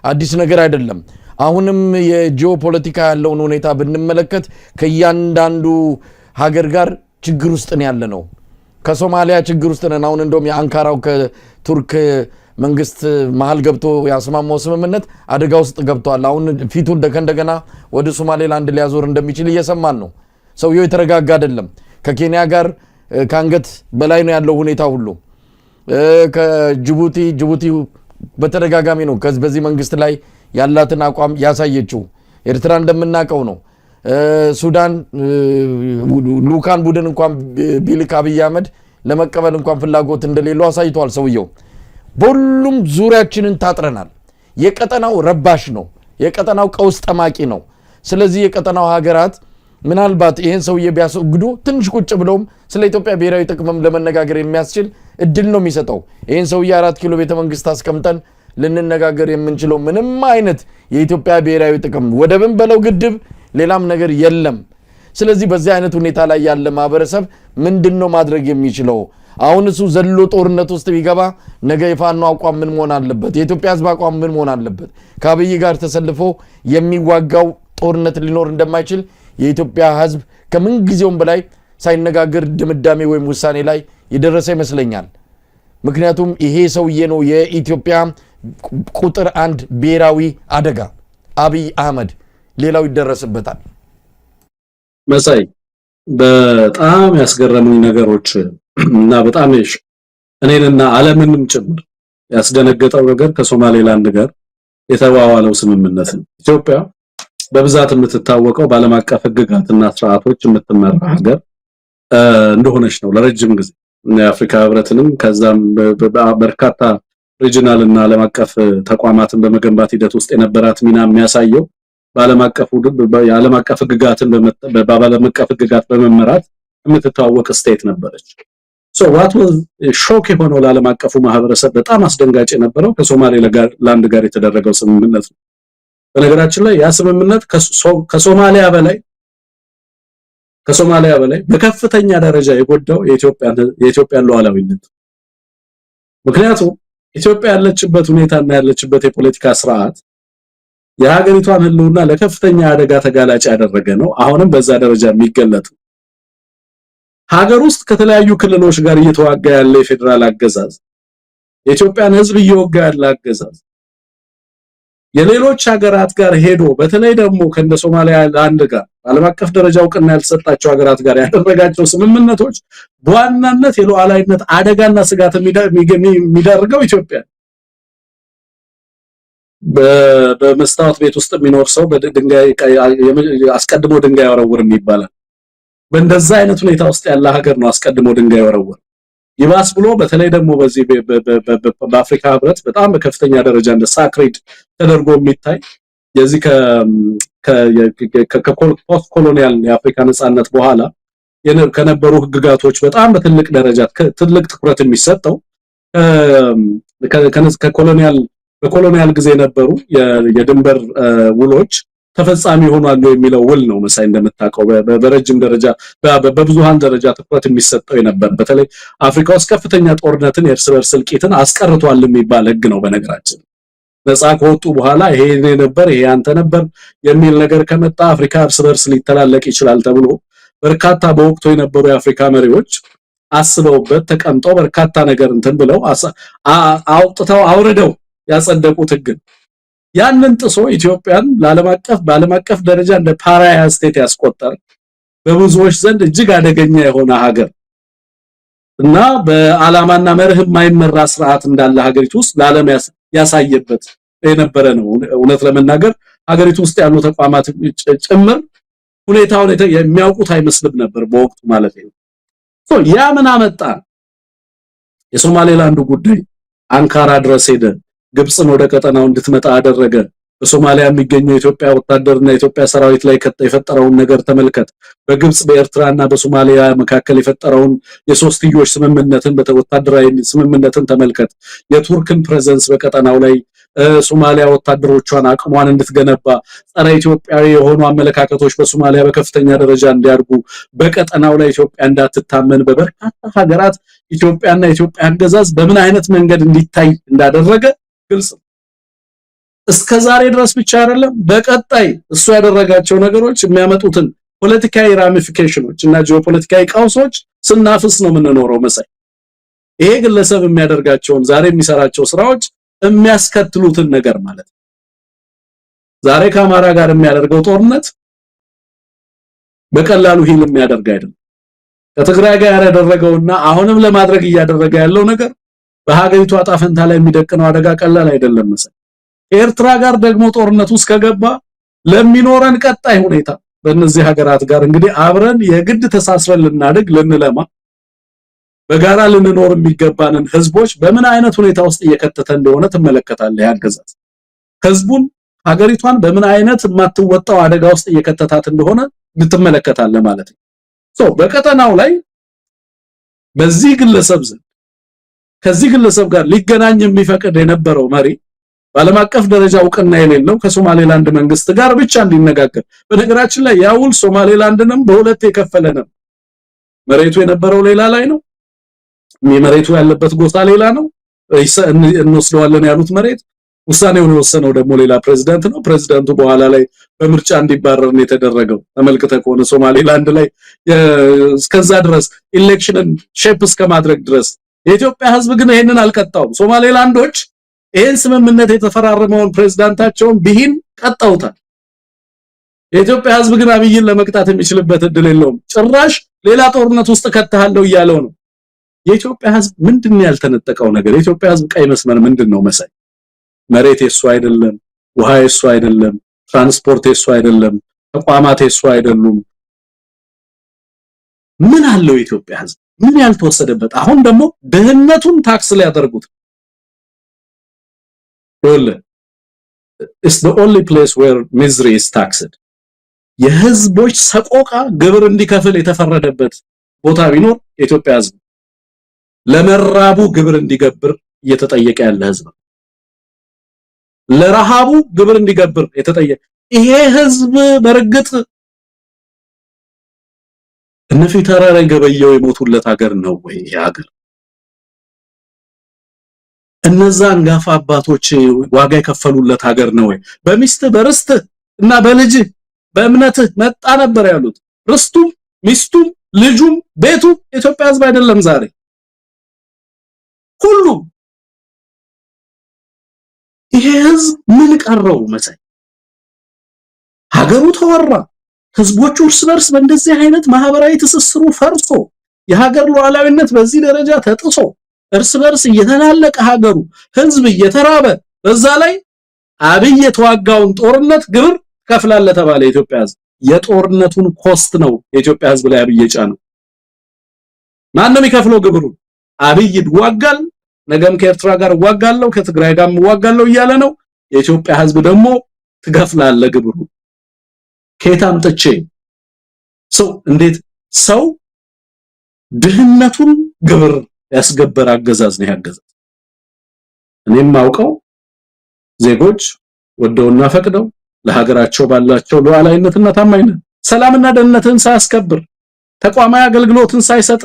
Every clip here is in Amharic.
አዲስ ነገር አይደለም። አሁንም የጂኦፖለቲካ ያለውን ሁኔታ ብንመለከት ከያንዳንዱ ሀገር ጋር ችግር ውስጥ ነው ያለነው። ከሶማሊያ ችግር ውስጥ ነን። አሁን እንደውም የአንካራው ከቱርክ መንግስት መሃል ገብቶ ያስማማው ስምምነት አደጋ ውስጥ ገብቷል። አሁን ፊቱ እንደገና ወደ ሶማሌላንድ ሊያዞር እንደሚችል እየሰማን ነው። ሰውየው የተረጋጋ አይደለም። ከኬንያ ጋር ካንገት በላይ ነው ያለው ሁኔታ ሁሉ። ከጅቡቲ በተደጋጋሚ ነው በዚህ መንግስት ላይ ያላትን አቋም ያሳየችው። ኤርትራ እንደምናቀው ነው። ሱዳን ሉካን ቡድን እንኳን ቢልክ አብይ አህመድ ለመቀበል እንኳን ፍላጎት እንደሌለው አሳይቷል ሰውየው። በሁሉም ዙሪያችንን ታጥረናል። የቀጠናው ረባሽ ነው። የቀጠናው ቀውስ ጠማቂ ነው። ስለዚህ የቀጠናው ሀገራት ምናልባት ይሄን ሰውዬ ቢያስወግዱ ትንሽ ቁጭ ብለውም ስለ ኢትዮጵያ ብሔራዊ ጥቅምም ለመነጋገር የሚያስችል እድል ነው የሚሰጠው። ይሄን ሰውዬ 4 ኪሎ ቤተ መንግስት አስቀምጠን ልንነጋገር የምንችለው ምንም አይነት የኢትዮጵያ ብሔራዊ ጥቅም ወደብን በለው ግድብ ሌላም ነገር የለም። ስለዚህ በዚህ አይነት ሁኔታ ላይ ያለ ማህበረሰብ ምንድነው ማድረግ የሚችለው? አሁን እሱ ዘሎ ጦርነት ውስጥ ቢገባ ነገ የፋኖ አቋም ምን መሆን አለበት? የኢትዮጵያ ህዝብ አቋም ምን መሆን አለበት? ከአብይ ጋር ተሰልፎ የሚዋጋው ጦርነት ሊኖር እንደማይችል የኢትዮጵያ ህዝብ ከምን ጊዜውም በላይ ሳይነጋገር ድምዳሜ ወይም ውሳኔ ላይ የደረሰ ይመስለኛል። ምክንያቱም ይሄ ሰውዬ ነው የኢትዮጵያ ቁጥር 1 ብሔራዊ አደጋ አብይ አህመድ። ሌላው ይደረስበታል። መሳይ በጣም ያስገረሙኝ ነገሮች እና በጣም እኔንና ዓለምንም ጭምር ያስደነገጠው ነገር ከሶማሌላንድ ጋር የተዋዋለው ስምምነት ነው። ኢትዮጵያ በብዛት የምትታወቀው በዓለም አቀፍ ህግጋትና ስርዓቶች የምትመራ ሀገር እንደሆነች ነው ለረጅም ጊዜ። የአፍሪካ ህብረትንም ከዛም በርካታ ሪጂናል እና ዓለም አቀፍ ተቋማትን በመገንባት ሂደት ውስጥ የነበራት ሚና የሚያሳየው በዓለም አቀፍ ህግጋት በመመራት የምትታወቅ ስቴት ነበረች። so what was shock የሆነው ለዓለም አቀፉ ማህበረሰብ በጣም አስደንጋጭ የነበረው ከሶማሌላንድ ጋር የተደረገው ስምምነት ነው። በነገራችን ላይ ያ ስምምነት ከሶማሊያ በላይ በከፍተኛ ደረጃ የጎዳው የኢትዮጵያን ሉዓላዊነት። ምክንያቱም ኢትዮጵያ ያለችበት ሁኔታና ያለችበት የፖለቲካ ስርዓት የሀገሪቷን ህልውና ለከፍተኛ አደጋ ተጋላጭ ያደረገ ነው። አሁንም በዛ ደረጃ የሚገለጥ ሀገር ውስጥ ከተለያዩ ክልሎች ጋር እየተዋጋ ያለ የፌደራል አገዛዝ፣ የኢትዮጵያን ህዝብ እየወጋ ያለ አገዛዝ የሌሎች ሀገራት ጋር ሄዶ በተለይ ደግሞ ከእንደ ሶማሌላንድ ጋር ዓለም አቀፍ ደረጃ እውቅና ያልተሰጣቸው ሀገራት ጋር ያደረጋቸው ስምምነቶች በዋናነት የሉዓላዊነት አደጋና ስጋት የሚዳርገው ኢትዮጵያ። በመስታወት ቤት ውስጥ የሚኖር ሰው በድንጋይ አስቀድሞ ድንጋይ ያወረውርም ይባላል። በእንደዛ አይነት ሁኔታ ውስጥ ያለ ሀገር ነው አስቀድሞ ድንጋይ ያወረውር። ይባስ ብሎ በተለይ ደግሞ በዚህ በአፍሪካ ህብረት በጣም በከፍተኛ ደረጃ እንደ ሳክሬድ ተደርጎ የሚታይ የዚህ ከፖስት ኮሎኒያል የአፍሪካ ነጻነት በኋላ ከነበሩ ህግጋቶች በጣም በትልቅ ደረጃ ትልቅ ትኩረት የሚሰጠው በኮሎኒያል ጊዜ የነበሩ የድንበር ውሎች ተፈጻሚ ሆኗል የሚለው ውል ነው። መሳይ እንደምታውቀው በረጅም ደረጃ በብዙሃን ደረጃ ትኩረት የሚሰጠው የነበር በተለይ አፍሪካ ውስጥ ከፍተኛ ጦርነትን የእርስ በርስ እልቂትን አስቀርቷል የሚባል ህግ ነው። በነገራችን ነፃ ከወጡ በኋላ ይሄ ነበር ይሄ አንተ ነበር የሚል ነገር ከመጣ አፍሪካ እርስ በርስ ሊተላለቅ ይችላል ተብሎ በርካታ በወቅቱ የነበሩ የአፍሪካ መሪዎች አስበውበት ተቀምጠው በርካታ ነገር እንትን ብለው አውጥተው አውርደው ያጸደቁት ህግ ያንን ጥሶ ኢትዮጵያን በዓለም አቀፍ ደረጃ እንደ ፓራያ ስቴት ያስቆጠረ በብዙዎች ዘንድ እጅግ አደገኛ የሆነ ሀገር እና በአላማና መርህ የማይመራ ስርዓት እንዳለ ሀገሪቱ ውስጥ ለዓለም ያሳየበት የነበረ ነው። እውነት ለመናገር ሀገሪቱ ውስጥ ያሉ ተቋማት ጭምር ሁኔታውን የሚያውቁት አይመስልም ነበር በወቅቱ ማለት ነው። ያ ምን አመጣ? የሶማሌላንድ ጉዳይ አንካራ ድረስ ሄደ። ግብጽን ወደ ቀጠናው እንድትመጣ አደረገ። በሶማሊያ የሚገኘው የኢትዮጵያ ወታደርና የኢትዮጵያ ሰራዊት ላይ የፈጠረውን ነገር ተመልከት። በግብጽ በኤርትራና በሶማሊያ መካከል የፈጠረውን የሶስትዮሽ ስምምነትን በወታደራዊ ስምምነትን ተመልከት። የቱርክን ፕሬዘንስ በቀጠናው ላይ ሶማሊያ ወታደሮቿን አቅሟን እንድትገነባ ጸረ ኢትዮጵያዊ የሆኑ አመለካከቶች በሶማሊያ በከፍተኛ ደረጃ እንዲያድጉ በቀጠናው ላይ ኢትዮጵያ እንዳትታመን በበርካታ ሀገራት ኢትዮጵያና ኢትዮጵያ አገዛዝ በምን አይነት መንገድ እንዲታይ እንዳደረገ ግልጽ እስከዛሬ ድረስ ብቻ አይደለም በቀጣይ እሱ ያደረጋቸው ነገሮች የሚያመጡትን ፖለቲካዊ ራሚፊኬሽኖች እና ጂኦፖለቲካዊ ቀውሶች ስናፍስ ነው የምንኖረው መሳይ ይሄ ግለሰብ የሚያደርጋቸውን ዛሬ የሚሰራቸው ስራዎች የሚያስከትሉትን ነገር ማለት ነው ዛሬ ከአማራ ጋር የሚያደርገው ጦርነት በቀላሉ ሂል የሚያደርግ አይደለም ከትግራይ ጋር ያደረገውና አሁንም ለማድረግ እያደረገ ያለው ነገር በሀገሪቱ አጣፈንታ ላይ የሚደቅነው አደጋ ቀላል አይደለም መሰል ኤርትራ ጋር ደግሞ ጦርነት ውስጥ ከገባ ለሚኖረን ቀጣይ ሁኔታ በእነዚህ ሀገራት ጋር እንግዲህ አብረን የግድ ተሳስረን ልናድግ ልንለማ በጋራ ልንኖር የሚገባንን ህዝቦች በምን አይነት ሁኔታ ውስጥ እየከተተ እንደሆነ ተመለከታለህ ያገዛዝ ህዝቡን ሀገሪቷን በምን አይነት ማትወጣው አደጋ ውስጥ እየከተታት እንደሆነ ልትመለከታለህ ማለት ነው በቀጠናው ላይ በዚህ ግለሰብ ዘንድ ከዚህ ግለሰብ ጋር ሊገናኝ የሚፈቅድ የነበረው መሪ በዓለም አቀፍ ደረጃ እውቅና የሌለው ከሶማሌላንድ መንግስት ጋር ብቻ እንዲነጋገር በነገራችን ላይ ያውል ሶማሌላንድንም በሁለት የከፈለ ነው መሬቱ የነበረው ሌላ ላይ ነው መሬቱ ያለበት ጎሳ ሌላ ነው እንወስደዋለን ያሉት መሬት ውሳኔውን የወሰነው ደግሞ ሌላ ፕሬዝዳንት ነው ፕሬዝዳንቱ በኋላ ላይ በምርጫ እንዲባረር ነው የተደረገው ተመልክተ ከሆነ ሶማሌላንድ ላይ እስከዛ ድረስ ኢሌክሽንን ሼፕ እስከማድረግ ድረስ የኢትዮጵያ ህዝብ ግን ይሄንን አልቀጣውም ሶማሌላንዶች ይሄን ስምምነት የተፈራረመውን ፕሬዝዳንታቸውን ቢሂን ቀጣውታል የኢትዮጵያ ህዝብ ግን አብይን ለመቅጣት የሚችልበት እድል የለውም ጭራሽ ሌላ ጦርነት ውስጥ ከተሃለው ይያለው ነው የኢትዮጵያ ህዝብ ምንድነው ያልተነጠቀው ነገር የኢትዮጵያ ህዝብ ቀይ መስመር ምንድነው መሳይ መሬት የሱ አይደለም ውሃ የሱ አይደለም ትራንስፖርት የሱ አይደለም ተቋማት የሱ አይደሉም ምን አለው የኢትዮጵያ ህዝብ ምን ያልተወሰደበት አሁን ደግሞ ደህንነቱን ታክስ ላይ ያደርጉት it's the only place where misery is taxed የህዝቦች ሰቆቃ ግብር እንዲከፍል የተፈረደበት ቦታ ቢኖር የኢትዮጵያ ህዝብ ለመራቡ ግብር እንዲገብር እየተጠየቀ ያለ ህዝብ ለረሃቡ ግብር እንዲገብር የተጠየቀ ይሄ ህዝብ በርግጥ እነፊተራራ ገበየው የሞቱለት ሀገር ነው ወይ ሀገር እነዛ አንጋፋ አባቶች ዋጋ የከፈሉለት ሀገር ነው ወይ በሚስት በርስት እና በልጅ በእምነት መጣ ነበር ያሉት ርስቱም ሚስቱም ልጁም ቤቱ ኢትዮጵያ ህዝብ አይደለም ዛሬ ሁሉ ይሄ ህዝብ ምን ቀረው መሰይ ሀገሩ ተወራ ህዝቦቹ እርስ በርስ በእንደዚህ አይነት ማህበራዊ ትስስሩ ፈርሶ የሀገር ሉዓላዊነት በዚህ ደረጃ ተጥሶ እርስ በርስ እየተላለቀ ሀገሩ ህዝብ እየተራበ በዛ ላይ አብይ የተዋጋውን ጦርነት ግብር ከፍላለ ተባለ ኢትዮጵያ ህዝብ የጦርነቱን ኮስት ነው የኢትዮጵያ ህዝብ ላይ አብይ የጫነው ማንንም ይከፍለው ግብሩ አብይ ይዋጋል ነገም ከኤርትራ ጋር ዋጋለው ከትግራይ ጋር ዋጋለው እያለ ነው የኢትዮጵያ ህዝብ ደግሞ ትከፍላለ ግብሩ ከታም ተቼ እንዴት ሰው ድህነቱን ግብር ያስገበር አገዛዝ ነው ያገዛዝ እኔም ማውቀው ዜጎች ወደውና ፈቅደው ለሀገራቸው ባላቸው ሉዓላዊነትና ታማኝነት ሰላምና ደህንነትን ሳያስከብር ተቋማዊ አገልግሎትን ሳይሰጥ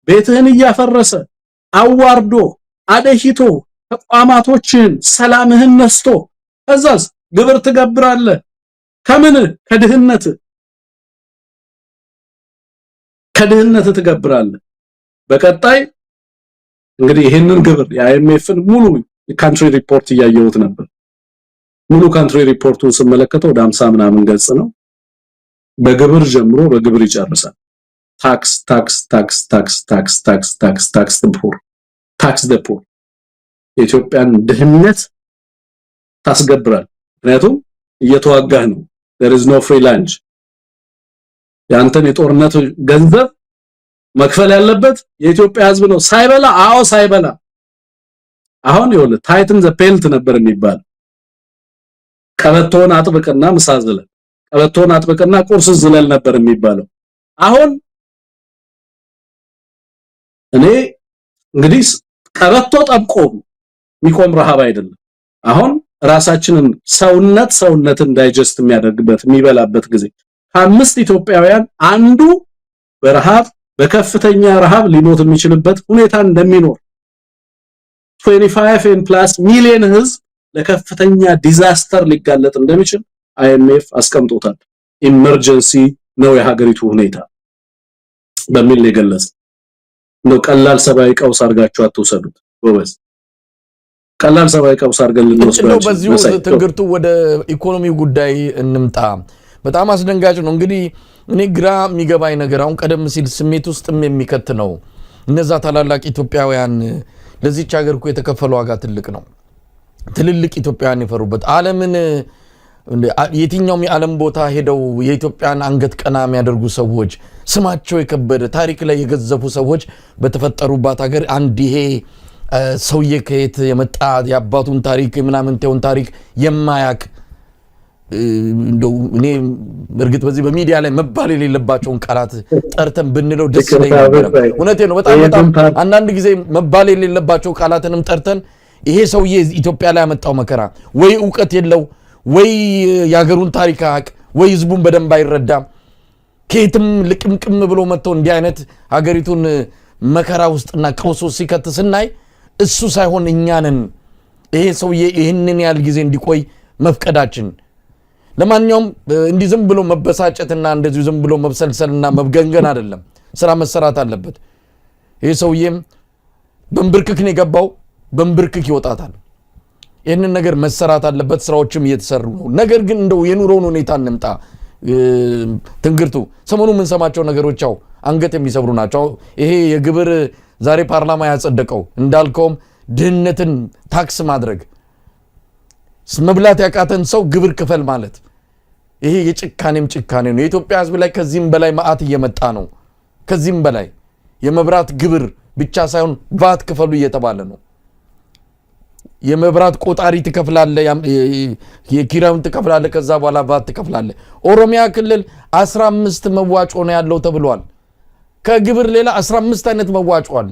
ቤትህን እያፈረሰ አዋርዶ አደሂቶ ተቋማቶችን ሰላምህን ነስቶ አዛዝ ግብር ትገብራለህ ከምን ከድህነት ትገብራለህ በቀጣይ እንግዲህ ይሄንን ግብር የአይኤምኤፍን ሙሉ ካንትሪ ሪፖርት ያያየሁት ነበር ሙሉ ካንትሪ ሪፖርቱን ስመለከተው ወደ 50 ምናምን ገጽ ነው በግብር ጀምሮ በግብር ይጨርሳል ታክስ the poor የኢትዮጵያን ድህነት ታስገብራል ምክንያቱም እየተዋጋህ ነው there is no free lunch ያንተን የጦርነት ገንዘብ መክፈል ያለበት የኢትዮጵያ ህዝብ ነው ሳይበላ ሳይበላ አሁን ይወለ ታይትን ዘ ፔልት ነበር የሚባል ቀበቶን አጥብቅና ምሳዝለ ቀበቶን አጥብቅና ቁርስ ዝለል ነበር የሚባለው አሁን እኔ እንግዲህ ቀበቶ ጠብቆ ሚቆም ረሃብ አይደለም አሁን ራሳችንን ሰውነትን ዳይጀስት የሚያደርግበት የሚበላበት ጊዜ ከአምስት ኢትዮጵያውያን አንዱ በረሃብ በከፍተኛ ረሃብ ሊሞት የሚችልበት ሁኔታ እንደሚኖር 25 ሚሊዮን ህዝብ ለከፍተኛ ዲዛስተር ሊጋለጥ እንደሚችል IMF አስቀምጦታል። ኢመርጀንሲ ነው የሀገሪቱ ሁኔታ በሚል የገለጸ ነው። ቀላል ሰብአዊ ቀውስ አድርጋችሁ አትውሰዱት ወበስ ቀላል ሰብአዊ ቀውስ አድርገን ልንወስደው ነው። በዚሁ ትግርቱ ወደ ኢኮኖሚው ጉዳይ እንምጣ። በጣም አስደንጋጭ ነው። እንግዲህ እኔ ግራ የሚገባኝ ነገር አሁን ቀደም ሲል ስሜት ውስጥም የሚከት ነው። እነዛ ታላላቅ ኢትዮጵያውያን ለዚህች ሀገር እኮ የተከፈለው ዋጋ ትልቅ ነው። ትልልቅ ኢትዮጵያውያን የፈሩበት ዓለምን የትኛውም የዓለም ቦታ ሄደው የኢትዮጵያን አንገት ቀና የሚያደርጉ ሰዎች፣ ስማቸው የከበደ ታሪክ ላይ የገዘፉ ሰዎች በተፈጠሩባት ሀገር አንድ ይሄ ሰውዬ ከየት የመጣ የአባቱን ታሪክ የምናምንቴውን ታሪክ የማያቅ እንደው እኔ እርግጥ በዚህ በሚዲያ ላይ መባል የሌለባቸውን ቃላት ጠርተን ብንለው ደስ ይለኛል። እውነቴ ነው። በጣም አንዳንድ ጊዜ መባል የሌለባቸው ቃላትንም ጠርተን ይሄ ሰውዬ ኢትዮጵያ ላይ ያመጣው መከራ ወይ ዕውቀት የለው ወይ የሀገሩን ታሪክ አያቅ ወይ ህዝቡን በደንብ አይረዳም ከየትም ልቅምቅም ብሎ መጥቶ እንዲህ አይነት ሀገሪቱን መከራ ውስጥና ቀውስ ውስጥ ሲከት ስናይ እሱ ሳይሆን እኛንን ይሄ ሰውዬ ይህንን ያህል ጊዜ እንዲቆይ መፍቀዳችን። ለማንኛውም እንዲህ ዝም ብሎ መበሳጨትና እንደዚህ ዝም ብሎ መብሰልሰልና መብገንገን አይደለም፣ ስራ መሰራት አለበት። ይሄ ሰውዬም በእንብርክክ ነው የገባው፣ በእንብርክክ ይወጣታል። ይህንን ነገር መሰራት አለበት። ስራዎችም እየተሰሩ ነው። ነገር ግን እንደው የኑሮውን ሁኔታ እንምጣ። ትንግርቱ ሰሞኑ የምንሰማቸው ነገሮች ያው አንገት የሚሰብሩ ናቸው። ይሄ የግብር ዛሬ ፓርላማ ያጸደቀው እንዳልከውም ድህነትን ታክስ ማድረግ፣ መብላት ያቃተን ሰው ግብር ክፈል ማለት ይሄ የጭካኔም ጭካኔ ነው። የኢትዮጵያ ህዝብ ላይ ከዚህም በላይ መዓት እየመጣ ነው። ከዚህም በላይ የመብራት ግብር ብቻ ሳይሆን ቫት ክፈሉ እየተባለ ነው። የመብራት ቆጣሪ ትከፍላለ፣ የኪራዩን ትከፍላለ፣ ከዛ በኋላ ቫት ትከፍላለ። ኦሮሚያ ክልል 15 መዋጮ ነው ያለው ተብሏል። ከግብር ሌላ 15 አይነት መዋጮ አለ።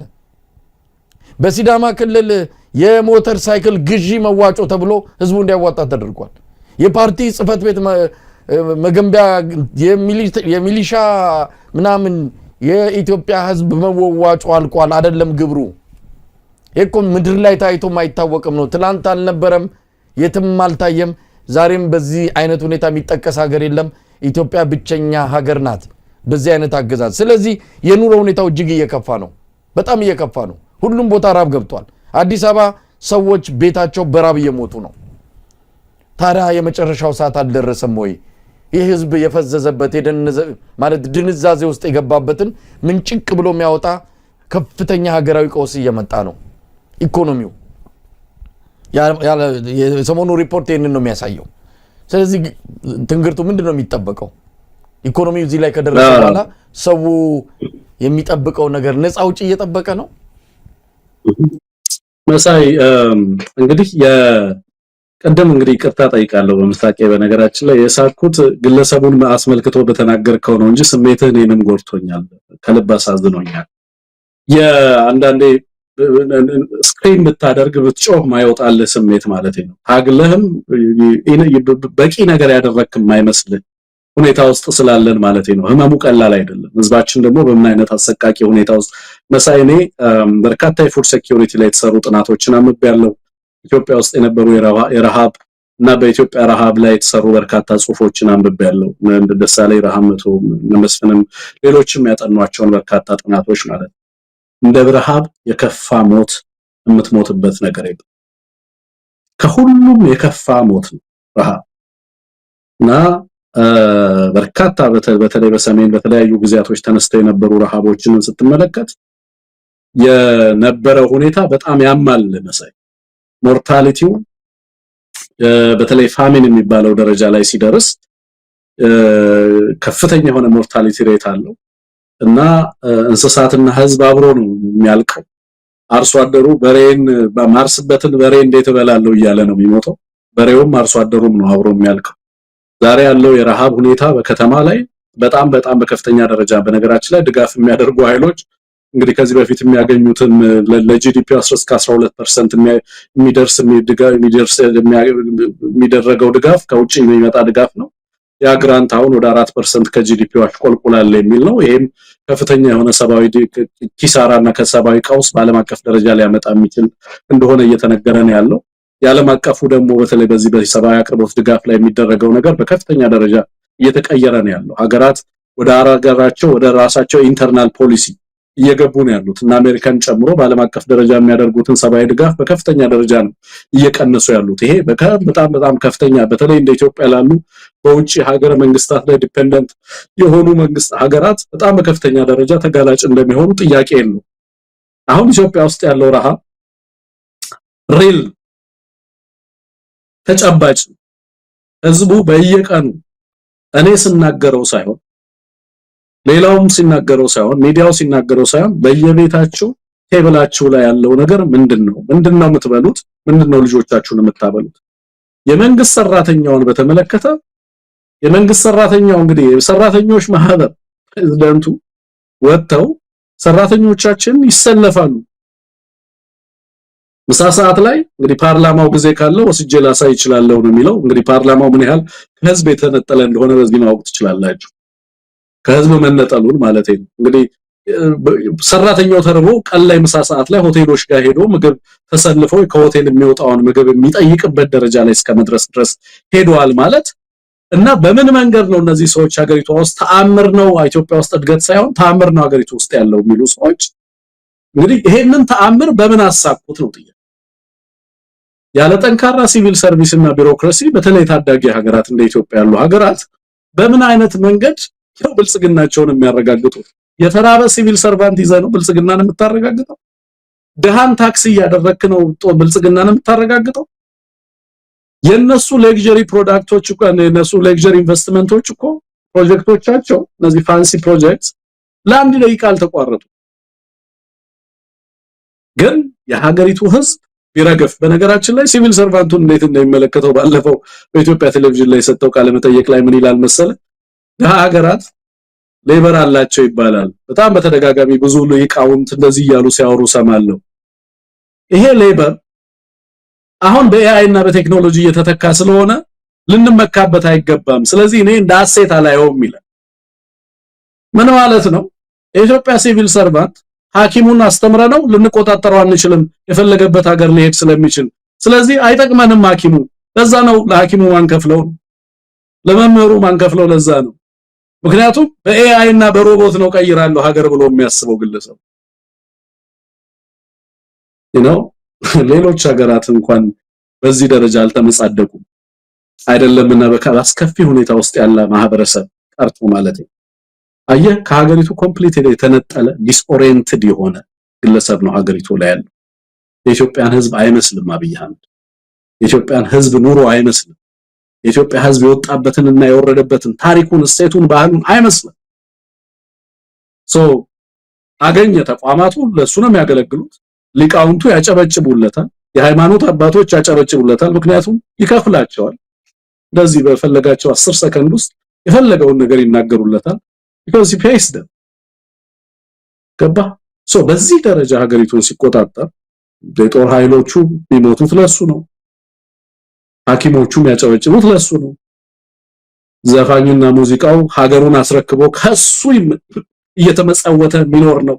በሲዳማ ክልል የሞተር ሳይክል ግዢ መዋጮ ተብሎ ህዝቡ እንዲያዋጣ ተደርጓል። የፓርቲ ጽህፈት ቤት መገንቢያ የሚሊሻ ምናምን የኢትዮጵያ ህዝብ መዋጮ አልቋል። አይደለም ግብሩ እኮ ምድር ላይ ታይቶም አይታወቅም ነው። ትላንት አልነበረም፣ የትም አልታየም። ዛሬም በዚህ አይነት ሁኔታ የሚጠቀስ ሀገር የለም። ኢትዮጵያ ብቸኛ ሀገር ናት በዚህ አይነት አገዛዝ። ስለዚህ የኑሮ ሁኔታው እጅግ እየከፋ ነው፣ በጣም እየከፋ ነው። ሁሉም ቦታ ራብ ገብቷል። አዲስ አበባ ሰዎች ቤታቸው በራብ እየሞቱ ነው። ታዲያ የመጨረሻው ሰዓት አልደረሰም ወይ? ይህ ህዝብ የፈዘዘበት ማለት ድንዛዜ ውስጥ የገባበትን ምንጭቅ ብሎ የሚያወጣ ከፍተኛ ሀገራዊ ቀውስ እየመጣ ነው። ኢኮኖሚው የሰሞኑ ሪፖርት ይህንን ነው የሚያሳየው። ስለዚህ ትንግርቱ ምንድን ነው የሚጠበቀው? ኢኮኖሚው እዚህ ላይ ከደረሰ በኋላ ሰው የሚጠብቀው ነገር ነፃ ውጭ እየጠበቀ ነው። መሳይ እንግዲህ ቀደም እንግዲህ ይቅርታ ጠይቃለሁ በምስራቄ። በነገራችን ላይ የሳኩት ግለሰቡን አስመልክቶ በተናገርከው ነው እንጂ ስሜትህን እኔንም ጎድቶኛል፣ ከልብ አሳዝኖኛል። የአንዳንዴ ስክሪን ብታደርግ ብትጮህ ማይወጣልህ ስሜት ማለት ነው። ታግለህም በቂ ነገር ያደረክም ማይመስልህ ሁኔታ ውስጥ ስላለን ማለት ነው። ህመሙ ቀላል አይደለም። ህዝባችን ደግሞ በምን አይነት አሰቃቂ ሁኔታ ውስጥ መሳይኔ በርካታ የፉድ ሴኩሪቲ ላይ የተሰሩ ጥናቶችን አንብቤያለሁ። ኢትዮጵያ ውስጥ የነበሩ የረሃብ እና በኢትዮጵያ ረሃብ ላይ የተሰሩ በርካታ ጽሁፎችን አንብቤያለሁ። እንደ ደሳለኝ ረሃመቶ መስፍንም ሌሎችም ያጠኗቸውን በርካታ ጥናቶች ማለት ነው። እንደ ረሃብ የከፋ ሞት የምትሞትበት ነገር የለም። ከሁሉም የከፋ ሞት ነው ረሃብ እና በርካታ በተለይ በሰሜን በተለያዩ ጊዜያቶች ተነስተው የነበሩ ረሃቦችን ስትመለከት የነበረው ሁኔታ በጣም ያማል መሳይ። ሞርታሊቲው በተለይ ፋሚን የሚባለው ደረጃ ላይ ሲደርስ ከፍተኛ የሆነ ሞርታሊቲ ሬት አለው እና እንስሳትና ህዝብ አብሮ ነው የሚያልቀው። አርሶ አደሩ በሬን በማርስበትን በሬ እንዴት እበላለሁ እያለ ነው የሚሞተው። በሬውም አርሶ አደሩም ነው አብሮ የሚያልቀው። ዛሬ ያለው የረሃብ ሁኔታ በከተማ ላይ በጣም በከፍተኛ ደረጃ በነገራችን ላይ ድጋፍ የሚያደርጉ ኃይሎች እንግዲህ ከዚህ በፊት የሚያገኙትን ለጂዲፒ 10-12% የሚደረገው ድጋፍ ከውጭ የሚመጣ ድጋፍ ነው። ያ ግራንት አሁን ወደ 4% ከጂዲፒው አሽቆልቁላል የሚል ነው። ይሄም ከፍተኛ የሆነ ሰብአዊ ኪሳራና ከሰብአዊ ቀውስ በዓለም አቀፍ ደረጃ ሊያመጣ የሚችል እንደሆነ እየተነገረ ነው ያለው። የዓለም አቀፉ ደግሞ በተለይ በዚህ በሰብአዊ አቅርቦት ድጋፍ ላይ የሚደረገው ነገር በከፍተኛ ደረጃ እየተቀየረ ነው ያለው። ሀገራት ወደ ሀገራቸው ወደ ራሳቸው ኢንተርናል ፖሊሲ እየገቡ ነው ያሉት እና አሜሪካን ጨምሮ በዓለም አቀፍ ደረጃ የሚያደርጉትን ሰብአዊ ድጋፍ በከፍተኛ ደረጃ ነው እየቀነሱ ያሉት። ይሄ በጣም ከፍተኛ በተለይ እንደ ኢትዮጵያ ላሉ በውጪ ሀገረ መንግስታት ላይ ዲፔንደንት የሆኑ መንግስት ሀገራት በጣም በከፍተኛ ደረጃ ተጋላጭ እንደሚሆኑ ጥያቄ የለው። አሁን ኢትዮጵያ ውስጥ ያለው ረሃብ ሪል ተጨባጭ ህዝቡ በየቀኑ እኔ ስናገረው ሳይሆን ሌላውም ሲናገረው ሳይሆን ሚዲያው ሲናገረው ሳይሆን በየቤታችሁ ቴብላችሁ ላይ ያለው ነገር ምንድነው የምትበሉት? ምንድነው ልጆቻችሁን የምታበሉት? የመንግስት ሰራተኛውን በተመለከተ የመንግስት ሰራተኛው እንግዲህ የሰራተኞች ማህበር ፕሬዝዳንቱ ወጥተው ሰራተኞቻችን ይሰለፋሉ ምሳ ሰዓት ላይ እንግዲህ ፓርላማው ጊዜ ካለው ወስጄ ላሳይ ይችላልው ነው የሚለው። እንግዲህ ፓርላማው ምን ያህል ከህዝብ የተነጠለ እንደሆነ በዚህ ማወቅ ትችላላችሁ። ከህዝብ መነጠሉን ማለት ነው። እንግዲህ ሰራተኛው ተርቦ ቀን ላይ ምሳ ሰዓት ላይ ሆቴሎች ጋር ሄዶ ምግብ ተሰልፎ ከሆቴል የሚወጣውን ምግብ የሚጠይቅበት ደረጃ ላይ እስከመድረስ ድረስ ሄዷል ማለት እና በምን መንገድ ነው እነዚህ ሰዎች ሀገሪቷ ውስጥ ተአምር ነው ኢትዮጵያ ውስጥ እድገት ሳይሆን ተአምር ነው ሀገሪቱ ውስጥ ያለው የሚሉ ሰዎች እንግዲህ ይሄንን ተአምር በምን አሳቁት ነው ጥያቄ። ያለ ጠንካራ ሲቪል ሰርቪስ እና ቢሮክራሲ በተለይ ታዳጊ ሀገራት እንደ ኢትዮጵያ ያሉ ሀገራት በምን አይነት መንገድ ነው ብልጽግናቸውን የሚያረጋግጡት? የተራበ ሲቪል ሰርቫንት ይዘህ ነው ብልጽግናን የምታረጋግጠው? ደሃን ታክስ ያደረክ ነው ብልጽግናን የምታረጋግጠው? የነሱ ሌክዠሪ ፕሮዳክቶች እኮ የነሱ ሌክዠሪ ኢንቨስትመንቶች እኮ ፕሮጀክቶቻቸው እነዚህ ፋንሲ ፕሮጀክትስ ለአንድ ደቂቃ አልተቋረጡ። ግን የሀገሪቱ ህዝብ ቢረገፍ በነገራችን ላይ ሲቪል ሰርቫንቱን እንዴት እንደሚመለከተው ባለፈው በኢትዮጵያ ቴሌቪዥን ላይ ሰጠው ቃለ መጠይቅ ላይ ምን ይላል መሰለ? ሀገራት ሌበር አላቸው ይባላል። በጣም በተደጋጋሚ ብዙ ሊቃውንት እንደዚህ ያሉ ሲያወሩ ሰማለሁ። ይሄ ሌበር አሁን በኤአይ እና በቴክኖሎጂ እየተተካ ስለሆነ ልንመካበት አይገባም። ስለዚህ እኔ እንደ አሴት አላየውም ይላል። ምን ማለት ነው? የኢትዮጵያ ሲቪል ሰርቫንት ሐኪሙን አስተምረነው ልንቆጣጠረው አንችልም የፈለገበት ሀገር ሊሄድ ስለሚችል። ስለዚህ አይጠቅመንም ሐኪሙ። ለዛ ነው ለሐኪሙ ማንከፍለው፣ ለመምህሩ ማንከፍለው ለዛ ነው። ምክንያቱም በኤአይ እና በሮቦት ነው ቀይራለሁ ሀገር ብሎ የሚያስበው ግለሰብ ሌሎች ሀገራት እንኳን በዚህ ደረጃ አልተመጻደቁም አይደለምና በአስከፊ ሁኔታ ውስጥ ያለ ማህበረሰብ ቀርቶ ማለት ነው። አየህ ከሀገሪቱ ኮምፕሊትሊ የተነጠለ ዲስኦሪየንትድ የሆነ ግለሰብ ነው ሀገሪቱ ላይ ያለው። የኢትዮጵያን ህዝብ አይመስልም አብይ አህመድ። የኢትዮጵያን ህዝብ ኑሮ አይመስልም። የኢትዮጵያ ህዝብ የወጣበትንና የወረደበትን ታሪኩን፣ እሴቱን፣ ባህሉን አይመስልም። አገኘ ተቋማቱ ለሱ ነው የሚያገለግሉት። ሊቃውንቱ ያጨበጭቡለታል፣ የሃይማኖት አባቶች ያጨበጭቡለታል። ምክንያቱም ይከፍላቸዋል። እንደዚህ በፈለጋቸው 10 ሰከንድ ውስጥ የፈለገውን ነገር ይናገሩለታል። because he pays them ገባ። በዚህ ደረጃ ሀገሪቱን ሲቆጣጠር የጦር ኃይሎቹ ቢሞቱት ለሱ ነው፣ ሐኪሞቹም ያጨበጭቡት ለሱ ነው። ዘፋኙና ሙዚቃው ሀገሩን አስረክቦ ከሱ እየተመጸወተ የሚኖር ነው።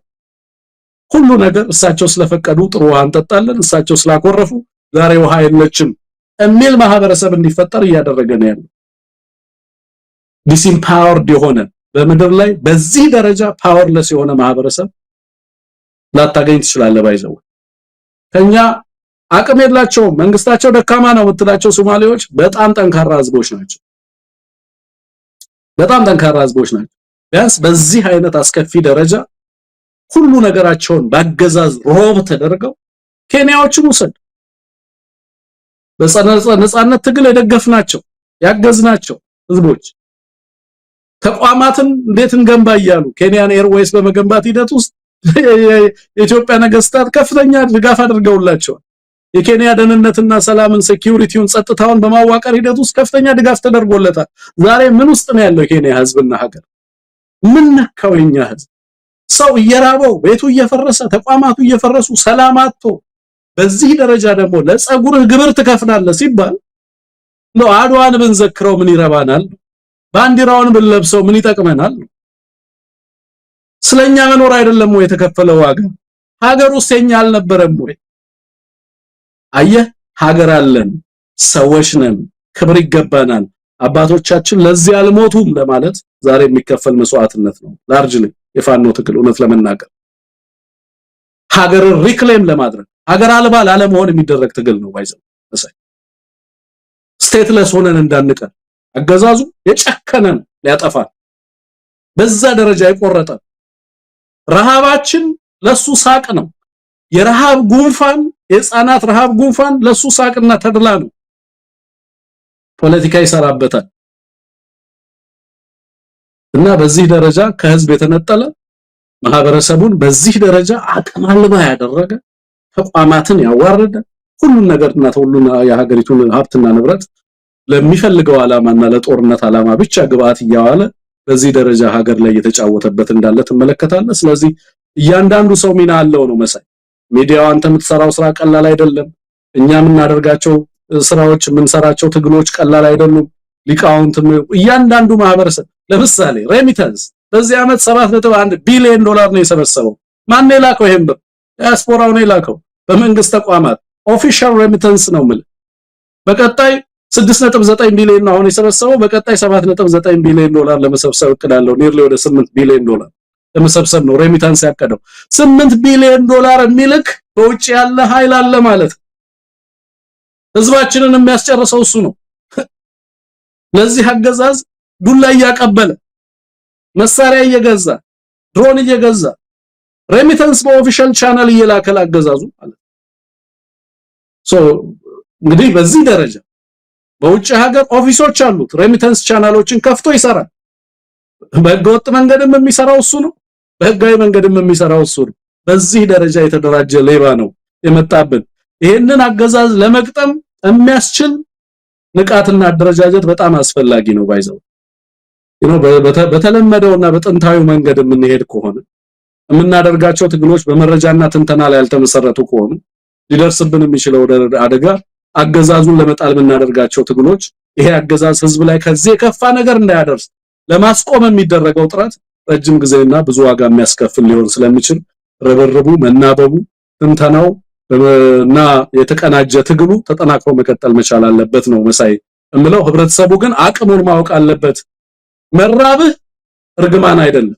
ሁሉ ነገር እሳቸው ስለፈቀዱ ጥሩ ውሃ እንጠጣለን፣ እሳቸው ስላኮረፉ ዛሬ ውሃ የለችም የሚል ማህበረሰብ እንዲፈጠር እያደረገ ነው ያለው። ዲስኢምፓወርድ የሆነ በምድር ላይ በዚህ ደረጃ ፓወርለስ የሆነ ማህበረሰብ ላታገኝ ትችላለህ። ባይዘው ከኛ አቅም የላቸውም፣ መንግስታቸው ደካማ ነው የምትላቸው ሶማሌዎች በጣም ጠንካራ ህዝቦች ናቸው። በጣም ጠንካራ ህዝቦች ናቸው። ቢያንስ በዚህ አይነት አስከፊ ደረጃ ሁሉ ነገራቸውን ባገዛዝ ሮብ ተደርገው ኬንያዎችን ውሰድ። በነጻነት ትግል የደገፍናቸው ያገዝናቸው ህዝቦች ተቋማትን እንዴት እንገንባ እያሉ ኬንያን ኤርዌይስ በመገንባት ሂደት ውስጥ የኢትዮጵያ ነገስታት ከፍተኛ ድጋፍ አድርገውላቸዋል። የኬንያ ደህንነትና ሰላምን ሴኩሪቲውን ጸጥታውን በማዋቀር ሂደት ውስጥ ከፍተኛ ድጋፍ ተደርጎለታል። ዛሬ ምን ውስጥ ነው ያለው የኬንያ ህዝብና ሀገር? ምን ነካው የኛ ህዝብ? ሰው እየራበው ቤቱ እየፈረሰ ተቋማቱ እየፈረሱ ሰላም አጥቶ በዚህ ደረጃ ደግሞ ለጸጉርህ ግብር ትከፍላለህ ሲባል ነው አድዋን ብንዘክረው ምን ይረባናል? ባንዲራውን ብንለብሰው ምን ይጠቅመናል? ስለኛ መኖር አይደለም ወይ የተከፈለው ዋጋ? ሀገር ውስጥ የኛ አልነበረም ወይ? አየህ ሀገር አለን፣ ሰዎች ነን፣ ክብር ይገባናል፣ አባቶቻችን ለዚህ አልሞቱም ለማለት ዛሬ የሚከፈል መስዋዕትነት ነው። ላርጅሊ የፋኖ ትግል እውነት ለመናገር ሀገርን ሪክሌም ለማድረግ ሀገር አልባ ላለመሆን የሚደረግ ትግል ነው። ባይዘው ስቴትለስ ሆነን እንዳንቀር አገዛዙ የጨከነን ሊያጠፋን በዛ ደረጃ የቆረጠ ረሃባችን ለሱ ሳቅ ነው። የረሃብ ጉንፋን የህፃናት ረሃብ ጉንፋን ለሱ ሳቅና ተድላ ነው። ፖለቲካ ይሰራበታል እና በዚህ ደረጃ ከህዝብ የተነጠለ ማህበረሰቡን በዚህ ደረጃ አቅም አልባ ያደረገ ተቋማትን ያዋረደ ሁሉን ነገርና ሁሉን የሀገሪቱን ሀብትና ንብረት ለሚፈልገው ዓላማና ለጦርነት ዓላማ ብቻ ግብአት እያዋለ በዚህ ደረጃ ሀገር ላይ የተጫወተበት እንዳለ ተመለከታለህ። ስለዚህ እያንዳንዱ ሰው ሚና አለው ነው መሳይ። ሚዲያው አንተ የምትሰራው ስራ ቀላል አይደለም። እኛ የምናደርጋቸው ስራዎች የምንሰራቸው ትግሎች ቀላል አይደሉም። ሊቃውንት እያንዳንዱ ማህበረሰብ ለምሳሌ ሬሚታንስ በዚህ ዓመት 7.1 ቢሊዮን ዶላር ነው የሰበሰበው። ማን ነው የላከው? ይሄን ብር ዲያስፖራው ነው የላከው በመንግስት ተቋማት ኦፊሻል ሬሚታንስ ነው ማለት። በቀጣይ 6.9 ቢሊዮን ነው አሁን የሰበሰበው። በቀጣይ 7.9 ቢሊዮን ዶላር ለመሰብሰብ እቅዳለው። ኒርሊ ወደ 8 ቢሊዮን ዶላር ለመሰብሰብ ነው ሬሚታንስ ያቀደው። 8 ቢሊዮን ዶላር የሚልክ በውጭ ያለ ኃይል አለ ማለት ህዝባችንን የሚያስጨርሰው እሱ ነው። ለዚህ አገዛዝ ዱላ እያቀበለ መሳሪያ እየገዛ ድሮን እየገዛ ሬሚታንስ በኦፊሻል ቻናል እየላከለ አገዛዙ ማለት እንግዲህ በዚህ ደረጃ በውጭ ሀገር ኦፊሶች አሉት ሬሚታንስ ቻናሎችን ከፍቶ ይሰራል። በህገወጥ መንገድም የሚሰራው እሱ ነው፣ በህጋዊ መንገድም የሚሰራው እሱ ነው። በዚህ ደረጃ የተደራጀ ሌባ ነው የመጣብን። ይሄንን አገዛዝ ለመቅጠም የሚያስችል ንቃትና አደረጃጀት በጣም አስፈላጊ ነው። ባይዘው በተለመደውና በጥንታዊው መንገድ የምንሄድ ከሆነ የምናደርጋቸው ትግሎች በመረጃና ትንተና ላይ ያልተመሰረቱ ከሆነ ሊደርስብን የሚችለው አደጋ አገዛዙን ለመጣል የምናደርጋቸው ትግሎች ይሄ አገዛዝ ህዝብ ላይ ከዚህ የከፋ ነገር እንዳያደርስ ለማስቆም የሚደረገው ጥረት ረጅም ጊዜና ብዙ ዋጋ የሚያስከፍል ሊሆን ስለሚችል ረበረቡ፣ መናበቡ፣ ትንተናው እና የተቀናጀ ትግሉ ተጠናክሮ መቀጠል መቻል አለበት ነው መሳይ እምለው። ህብረተሰቡ ግን አቅሙን ማወቅ አለበት። መራብህ እርግማን አይደለም።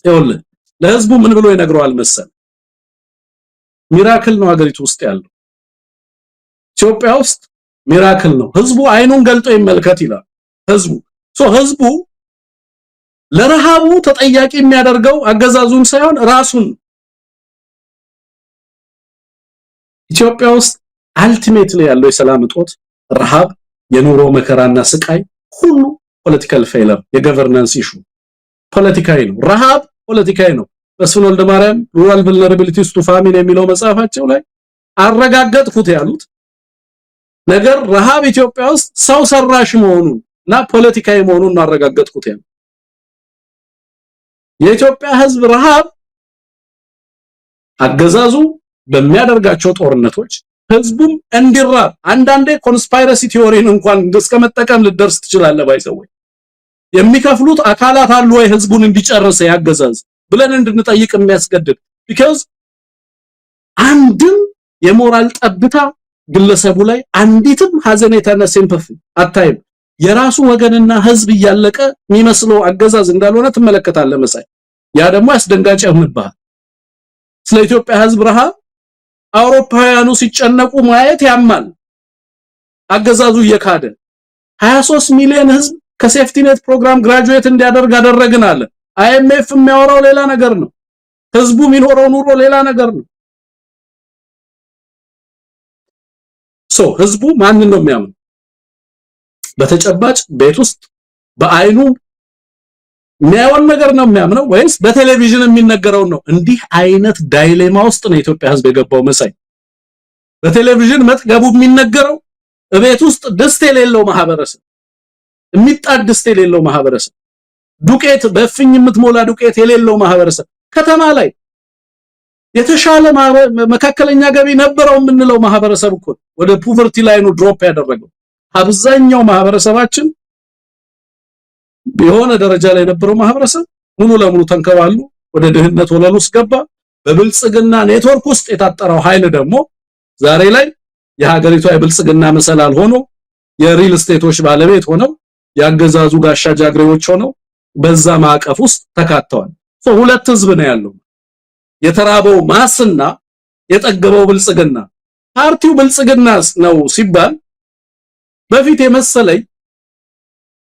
ይኸውልህ ለህዝቡ ምን ብሎ ይነግረዋል መሰል? ሚራክል ነው ሀገሪቱ ውስጥ ያለው። ኢትዮጵያ ውስጥ ሚራክል ነው። ህዝቡ አይኑን ገልጦ ይመልከት ይላል ህዝቡ ለረሃቡ ተጠያቂ የሚያደርገው አገዛዙን ሳይሆን ራሱን። ኢትዮጵያ ውስጥ አልቲሜትሊ ያለው የሰላም እጦት፣ ረሃብ፣ የኑሮ መከራና ስቃይ ሁሉ ፖለቲካል ፌለር የገቨርናንስ ኢሹ ፖለቲካዊ ነው። ረሃብ ፖለቲካዊ ነው። መስፍን ወልደማርያም ሩራል ቨልነራቢሊቲስ ቱ ፋሚን የሚለው መጽሐፋቸው ላይ አረጋገጥኩት ያሉት ነገር ረሃብ ኢትዮጵያ ውስጥ ሰው ሰራሽ መሆኑንና ፖለቲካዊ መሆኑን አረጋገጥኩት ያሉት የኢትዮጵያ ህዝብ ረሃብ አገዛዙ በሚያደርጋቸው ጦርነቶች ህዝቡም እንዲራብ አንዳንዴ ኮንስፓይረሲ ቲዮሪን እንኳን እስከመጠቀም ልደርስ ትችላለህ። ባይሰው የሚከፍሉት አካላት አሉ ወይ ህዝቡን እንዲጨርስ ያገዛዝ ብለን እንድንጠይቅ የሚያስገድድ because አንድም የሞራል ጠብታ ግለሰቡ ላይ አንዲትም ሐዘኔታና ሲምፓቲ አታይም። የራሱ ወገንና ህዝብ እያለቀ የሚመስለው አገዛዝ እንዳልሆነ ትመለከታለህ መሳይ። ያ ደግሞ አስደንጋጭ ይሆንብሃል። ስለ ኢትዮጵያ ህዝብ ረሃብ አውሮፓውያኑ ሲጨነቁ ማየት ያማል። አገዛዙ እየካደ 23 ሚሊዮን ህዝብ ከሴፍቲ ኔት ፕሮግራም ግራጁዌት እንዲያደርግ አደረግን አለ። አይኤምኤፍ የሚያወራው ሌላ ነገር ነው። ህዝቡ የሚኖረው ኑሮ ሌላ ነገር ነው። ህዝቡ ማንን ነው የሚያምነው? በተጨባጭ ቤት ውስጥ በአይኑ የሚያየውን ነገር ነው የሚያምነው ወይስ በቴሌቪዥን የሚነገረው ነው? እንዲህ አይነት ዳይሌማ ውስጥ ነው የኢትዮጵያ ህዝብ የገባው መሳይ። በቴሌቪዥን መጥገቡ የሚነገረው ቤት ውስጥ ድስት የሌለው ማህበረሰብ፣ የሚጣድ ድስት የሌለው ማህበረሰብ፣ ዱቄት በእፍኝ የምትሞላ ዱቄት የሌለው ማህበረሰብ፣ ከተማ ላይ የተሻለ መካከለኛ ገቢ ነበረው የምንለው ማህበረሰብ እኮ ወደ ፖቨርቲ ላይ ነው ድሮፕ ያደረገው። አብዛኛው ማህበረሰባችን በሆነ ደረጃ ላይ የነበረው ማህበረሰብ ሙሉ ለሙሉ ተንከባሉ ወደ ድህነት ወለል ውስጥ ገባ። በብልጽግና ኔትወርክ ውስጥ የታጠረው ኃይል ደግሞ ዛሬ ላይ የሀገሪቷ የብልጽግና መሰላል ሆኖ የሪል ስቴቶች ባለቤት ሆነው ያገዛዙ ጋሻ ጃግሬዎች ሆነው በዛ ማዕቀፍ ውስጥ ተካተዋል። ሁለት ህዝብ ነው ያለው፣ የተራበው ማስና የጠገበው ብልጽግና። ፓርቲው ብልጽግና ነው ሲባል በፊት የመሰለኝ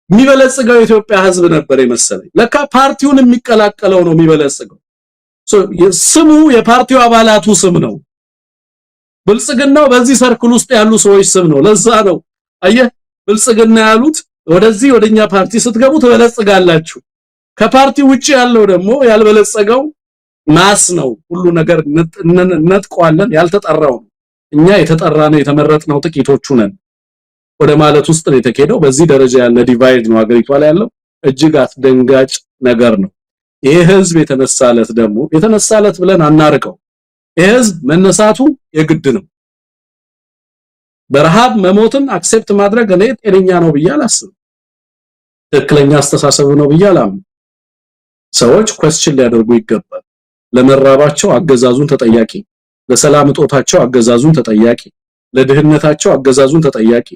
የሚበለጽገው የኢትዮጵያ ህዝብ ነበር የመሰለኝ። ለካ ፓርቲውን የሚቀላቀለው ነው የሚበለጽገው። ስሙ የፓርቲው አባላቱ ስም ነው። ብልጽግናው በዚህ ሰርክል ውስጥ ያሉ ሰዎች ስም ነው። ለዛ ነው አየህ ብልጽግና ያሉት ወደዚህ ወደኛ ፓርቲ ስትገቡ ትበለጽጋላችሁ። ከፓርቲው ውጪ ያለው ደግሞ ያልበለጸገው ማስ ነው። ሁሉ ነገር ነጥቋለን። ያልተጠራው እኛ የተጠራነው የተመረጥነው ጥቂቶቹ ነን ወደ ማለት ውስጥ ነው የተከደው። በዚህ ደረጃ ያለ ዲቫይድ ነው አገሪቷ ላይ ያለው። እጅግ አስደንጋጭ ነገር ነው። ይሄ ህዝብ የተነሳለት ብለን አናርቀው። ይሄ ህዝብ መነሳቱ የግድ ነው። በረሃብ መሞትን አክሴፕት ማድረግ እኔ ጤነኛ ነው ብዬ አላስብም። ትክክለኛ አስተሳሰብ ነው ብዬ አላምንም። ሰዎች ኳስችን ሊያደርጉ ይገባል። ለመራባቸው አገዛዙን ተጠያቂ፣ ለሰላም እጦታቸው አገዛዙን ተጠያቂ፣ ለድህነታቸው አገዛዙን ተጠያቂ፣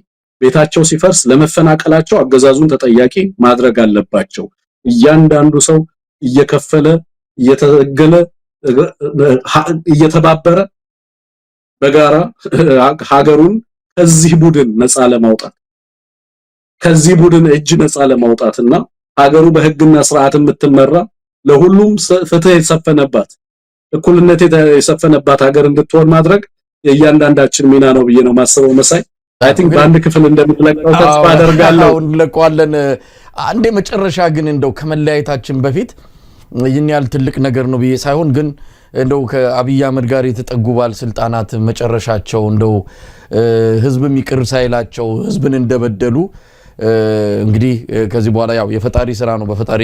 ቤታቸው ሲፈርስ ለመፈናቀላቸው አገዛዙን ተጠያቂ ማድረግ አለባቸው። እያንዳንዱ ሰው እየከፈለ እየተገለ እየተባበረ በጋራ ሀገሩን ከዚህ ቡድን ነፃ ለማውጣት ከዚህ ቡድን እጅ ነፃ ለማውጣትና ሀገሩ በህግና ስርዓት የምትመራ ለሁሉም ፍትህ የተሰፈነባት እኩልነት የተሰፈነባት ሀገር እንድትሆን ማድረግ የእያንዳንዳችን ሚና ነው ብዬ ነው ማሰበው። መሳይ አይ ቲንክ በአንድ ክፍል እንደምትለቀው ተስፋ አደርጋለሁ። እንለቀዋለን። አንዴ መጨረሻ ግን እንደው ከመለያየታችን በፊት ይህን ያህል ትልቅ ነገር ነው ብዬ ሳይሆን ግን እንደው ከአብይ አህመድ ጋር የተጠጉ ባለስልጣናት መጨረሻቸው እንደው ህዝብም ይቅር ሳይላቸው ህዝብን እንደበደሉ እንግዲህ ከዚህ በኋላ ያው የፈጣሪ ስራ ነው፣ በፈጣሪ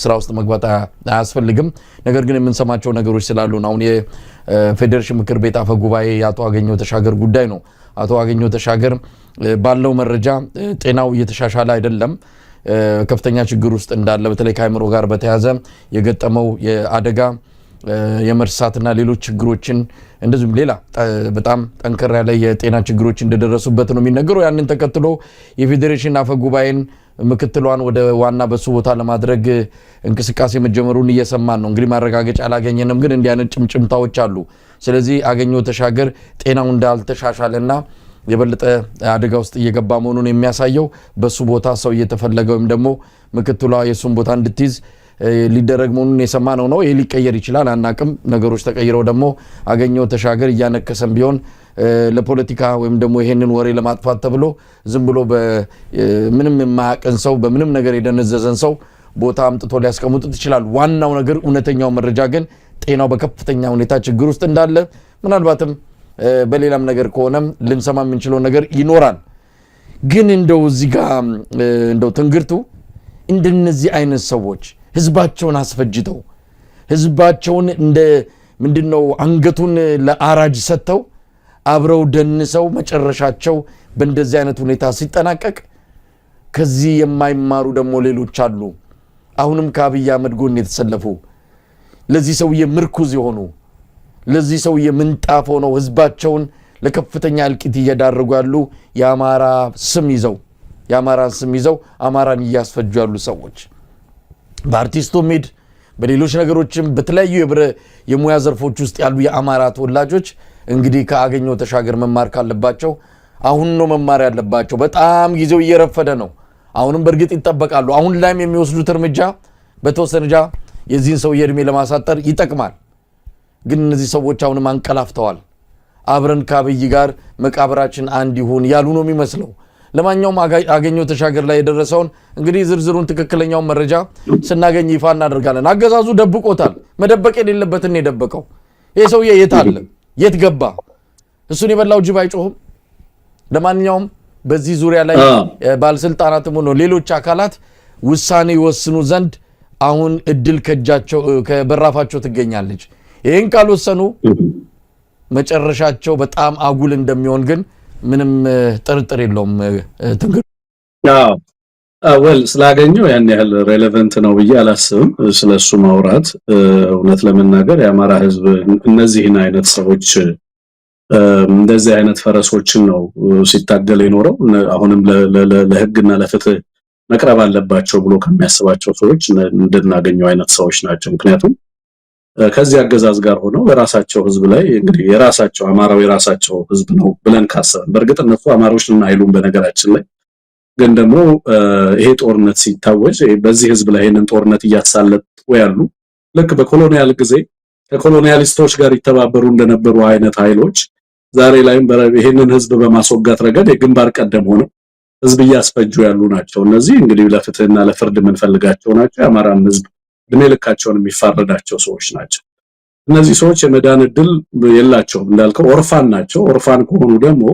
ስራ ውስጥ መግባት አያስፈልግም። ነገር ግን የምንሰማቸው ነገሮች ስላሉ ነው። አሁን የፌዴሬሽን ምክር ቤት አፈ ጉባኤ አቶ አገኘሁ ተሻገር ጉዳይ ነው። አቶ አገኘሁ ተሻገር ባለው መረጃ ጤናው እየተሻሻለ አይደለም፣ ከፍተኛ ችግር ውስጥ እንዳለ በተለይ ከአእምሮ ጋር በተያያዘ የገጠመው የአደጋ የመርሳትና ሌሎች ችግሮችን እንደዚሁም ሌላ በጣም ጠንከር ያለ የጤና ችግሮች እንደደረሱበት ነው የሚነገረው። ያንን ተከትሎ የፌዴሬሽን አፈ ጉባኤን ምክትሏን ወደ ዋና በሱ ቦታ ለማድረግ እንቅስቃሴ መጀመሩን እየሰማን ነው። እንግዲህ ማረጋገጫ አላገኘንም፣ ግን እንዲህ አይነት ጭምጭምታዎች አሉ። ስለዚህ አገኘሁ ተሻገር ጤናው እንዳልተሻሻለና የበለጠ አደጋ ውስጥ እየገባ መሆኑን የሚያሳየው በሱ ቦታ ሰው እየተፈለገ ወይም ደግሞ ምክትሏ የሱን ቦታ እንድትይዝ ሊደረግ መሆኑን የሰማነው ነው። ይሄ ሊቀየር ይችላል አናቅም። ነገሮች ተቀይረው ደግሞ አገኘሁ ተሻገር እያነከሰም ቢሆን ለፖለቲካ ወይም ደግሞ ይሄንን ወሬ ለማጥፋት ተብሎ ዝም ብሎ በምንም የማያቀን ሰው በምንም ነገር የደነዘዘን ሰው ቦታ አምጥቶ ሊያስቀምጡት ይችላል። ዋናው ነገር እውነተኛው መረጃ ግን ጤናው በከፍተኛ ሁኔታ ችግር ውስጥ እንዳለ ምናልባትም በሌላም ነገር ከሆነም ልንሰማ የምንችለው ነገር ይኖራል። ግን እንደው እዚህ ጋር እንደው ትንግርቱ እንደነዚህ አይነት ሰዎች ህዝባቸውን አስፈጅተው ህዝባቸውን እንደ ምንድነው አንገቱን ለአራጅ ሰጥተው አብረው ደንሰው መጨረሻቸው በእንደዚህ አይነት ሁኔታ ሲጠናቀቅ ከዚህ የማይማሩ ደግሞ ሌሎች አሉ። አሁንም ከአብይ አህመድ ጎን የተሰለፉ ለዚህ ሰውዬ ምርኩዝ የሆኑ ለዚህ ሰውዬ ምንጣፍ ሆነው ህዝባቸውን ለከፍተኛ እልቂት እየዳረጉ ያሉ የአማራን ስም ይዘው አማራን እያስፈጁ ያሉ ሰዎች በአርቲስቱም ሄድ በሌሎች ነገሮችም በተለያዩ የሙያ ዘርፎች ውስጥ ያሉ የአማራ ተወላጆች እንግዲህ ከአገኘሁ ተሻገር መማር ካለባቸው አሁን ነው መማር ያለባቸው። በጣም ጊዜው እየረፈደ ነው። አሁንም በእርግጥ ይጠበቃሉ። አሁን ላይም የሚወስዱት እርምጃ በተወሰነ ደረጃ የዚህን ሰው የእድሜ ለማሳጠር ይጠቅማል። ግን እነዚህ ሰዎች አሁንም አንቀላፍተዋል። አብረን ከአብይ ጋር መቃብራችን አንድ ይሁን ያሉ ነው የሚመስለው። ለማንኛውም አገኘሁ ተሻገር ላይ የደረሰውን እንግዲህ ዝርዝሩን ትክክለኛውን መረጃ ስናገኝ ይፋ እናደርጋለን። አገዛዙ ደብቆታል። መደበቅ የሌለበትን የደበቀው ይሄ ሰውዬ የት አለ? የት ገባ? እሱን የበላው ጅብ አይጮህም። ለማንኛውም በዚህ ዙሪያ ላይ ባለስልጣናትም ሆነ ሌሎች አካላት ውሳኔ ይወስኑ ዘንድ አሁን እድል ከበራፋቸው ትገኛለች። ይሄን ካልወሰኑ መጨረሻቸው በጣም አጉል እንደሚሆን ግን ምንም ጥርጥር የለውም። ስላገኘሁ ያን ያህል ሬሌቫንት ነው ብዬ አላስብም ስለሱ ማውራት። እውነት ለመናገር የአማራ ህዝብ እነዚህን አይነት ሰዎች እንደዚህ አይነት ፈረሶችን ነው ሲታገል የኖረው። አሁንም ለህግና ለፍትህ መቅረብ አለባቸው ብሎ ከሚያስባቸው ሰዎች እንድናገኘው አይነት ሰዎች ናቸው። ምክንያቱም ከዚህ አገዛዝ ጋር ሆነው በራሳቸው ህዝብ ላይ እንግዲህ የራሳቸው አማራው የራሳቸው ህዝብ ነው ብለን ካሰብን በእርግጥ እነሱ አማሮች ልን አይሉም በነገራችን ላይ ግን ደግሞ ይሄ ጦርነት ሲታወጅ በዚህ ህዝብ ላይ ይሄንን ጦርነት እያሳለጡ ያሉ ልክ በኮሎኒያል ጊዜ ከኮሎኒያሊስቶች ጋር ይተባበሩ እንደነበሩ አይነት ኃይሎች ዛሬ ላይም ይሄንን ህዝብ በማስወጋት ረገድ የግንባር ቀደም ሆነው ህዝብ እያስፈጁ ያሉ ናቸው። እነዚህ እንግዲህ ለፍትህና ለፍርድ የምንፈልጋቸው ናቸው። የአማራን ህዝብ እድሜ ልካቸውን የሚፋረዳቸው ሰዎች ናቸው። እነዚህ ሰዎች የመዳን እድል የላቸውም። እንዳልከው ኦርፋን ናቸው። ኦርፋን ከሆኑ ደግሞ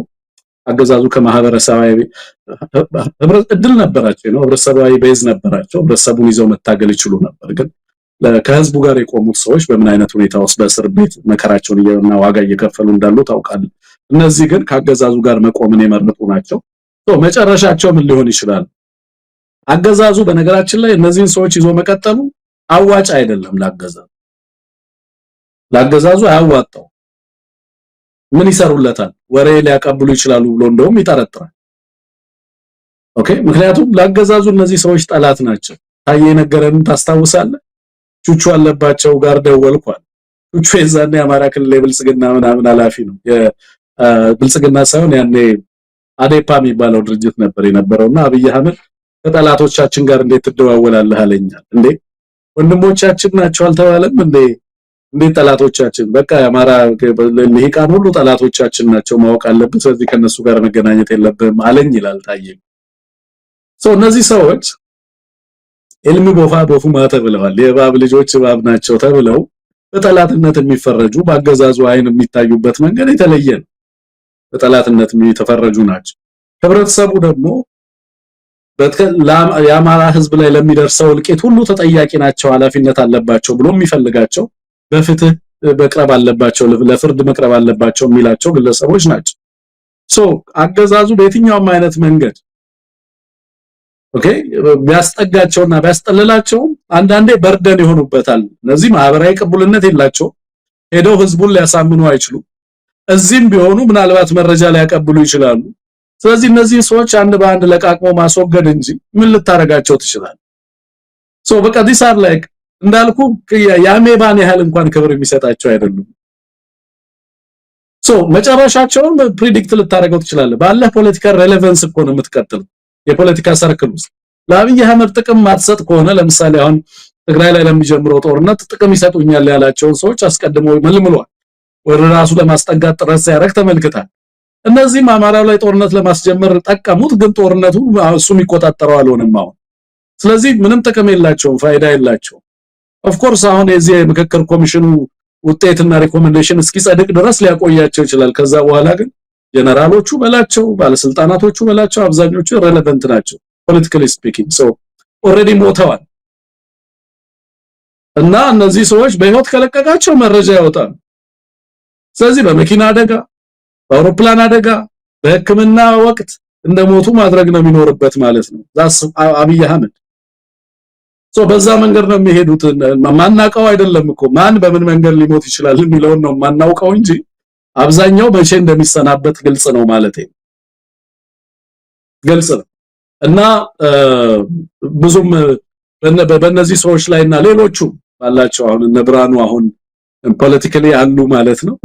አገዛዙ ከማህበረሰባዊ እድል ነበራቸው ነው ህብረተሰባዊ ቤዝ ነበራቸው። ህብረተሰቡን ይዘው መታገል ይችሉ ነበር። ግን ከህዝቡ ጋር የቆሙት ሰዎች በምን አይነት ሁኔታ ውስጥ በእስር ቤት መከራቸውን እና ዋጋ እየከፈሉ እንዳሉ ታውቃለህ። እነዚህ ግን ከአገዛዙ ጋር መቆምን የመረጡ ናቸው። መጨረሻቸው ምን ሊሆን ይችላል? አገዛዙ በነገራችን ላይ እነዚህን ሰዎች ይዞ መቀጠሉ አዋጭ አይደለም። ለአገዛዙ አያዋጣው። ምን ይሰሩለታል? ወሬ ሊያቀብሉ ይችላሉ ብሎ እንደውም ይጠረጥራል። ኦኬ፣ ምክንያቱም ለአገዛዙ እነዚህ ሰዎች ጠላት ናቸው። ታዬ ነገረን ታስታውሳለህ? ቹቹ አለባቸው ጋር ደወልኳል። ቹቹ የዛኔ የአማራ ክልል የብልጽግና ምናምን ኃላፊ ነው። የብልጽግና ሳይሆን ያኔ አዴፓ የሚባለው ድርጅት ነበር የነበረውና አብይ አህመድ ከጠላቶቻችን ጋር እንዴት ትደዋወላለህ አለኛል። እንዴ ወንድሞቻችን ናቸው አልተባለም እንዴ? እንዴት ጠላቶቻችን? በቃ የአማራ ልሂቃን ሁሉ ጠላቶቻችን ናቸው ማወቅ አለብን። ስለዚህ ከነሱ ጋር መገናኘት የለብንም አለኝ ይላል ታዬ። እነዚህ ሰዎች ኤልሚ ቦፋ ቦፉማ ተብለዋል። የእባብ ልጆች እባብ ናቸው ተብለው በጠላትነት የሚፈረጁ በአገዛዙ አይን የሚታዩበት መንገድ የተለየ ነው። በጠላትነት የተፈረጁ ናቸው። ህብረተሰቡ ደግሞ የአማራ ህዝብ ላይ ለሚደርሰው እልቂት ሁሉ ተጠያቂ ናቸው፣ ኃላፊነት አለባቸው ብሎ የሚፈልጋቸው በፍትህ መቅረብ አለባቸው፣ ለፍርድ መቅረብ አለባቸው የሚላቸው ግለሰቦች ናቸው። አገዛዙ በየትኛውም አይነት መንገድ ቢያስጠጋቸውና ቢያስጠልላቸው አንዳንዴ በርደን ይሆኑበታል። እነዚህ ማህበራዊ ቅቡልነት የላቸው፣ ሄደው ህዝቡን ሊያሳምኑ አይችሉም። እዚህም ቢሆኑ ምናልባት መረጃ ሊያቀብሉ ይችላሉ። ስለዚህ እነዚህ ሰዎች አንድ በአንድ ለቃቅሞ ማስወገድ እንጂ ምን ልታረጋቸው ትችላለህ? በቃ ዲስ አር ላይክ እንዳልኩ ያሜባን ያህል እንኳን ክብር የሚሰጣቸው አይደሉም። መጨረሻቸውን ፕሪዲክት ልታረጋው ትችላለህ። ባለ ፖለቲካል ሬሌቫንስ እኮ ነው የምትቀጥለው። የፖለቲካ ሰርክል ውስጥ ለአብይ አህመድ ጥቅም ማትሰጥ ከሆነ ለምሳሌ አሁን ትግራይ ላይ ለሚጀምረው ጦርነት ጥቅም ይሰጡኛል ያላቸውን ሰዎች አስቀድሞ መልምሏል። ወደ ራሱ ለማስጠጋት ጥረት ሲያደርግ ተመልክታል። እነዚህም አማራው ላይ ጦርነት ለማስጀመር ጠቀሙት፣ ግን ጦርነቱ እሱ የሚቆጣጠረው አልሆነም አሁን። ስለዚህ ምንም ጥቅም የላቸውም፣ ፋይዳ የላቸውም። ኦፍ ኮርስ አሁን የዚህ ምክክር ኮሚሽኑ ውጤትና ሪኮሜንዴሽን እስኪጸድቅ ድረስ ሊያቆያቸው ይችላል። ከዛ በኋላ ግን ጀነራሎቹ በላቸው ባለስልጣናቶቹ በላቸው አብዛኞቹ ሬሌቫንት ናቸው ፖለቲካሊ ስፒኪንግ። ኦሬዲ ሞተዋል እና እነዚህ ሰዎች በህይወት ከለቀቃቸው መረጃ ያወጣሉ። ስለዚህ በመኪና አደጋ፣ በአውሮፕላን አደጋ፣ በህክምና ወቅት እንደሞቱ ማድረግ ነው የሚኖርበት ማለት ነው ዛስ አብይ አህመድ። በዛ መንገድ ነው የሚሄዱት። ማናቀው አይደለም እኮ ማን በምን መንገድ ሊሞት ይችላል የሚለውን ነው ማናውቀው እንጂ አብዛኛው መቼ እንደሚሰናበት ግልጽ ነው ማለት ነው። ግልጽ ነው እና ብዙም በእነዚህ ሰዎች ላይና ሌሎቹ ባላቸው አሁን እነ ብርሃኑ አሁን ፖለቲካሊ አሉ ማለት ነው።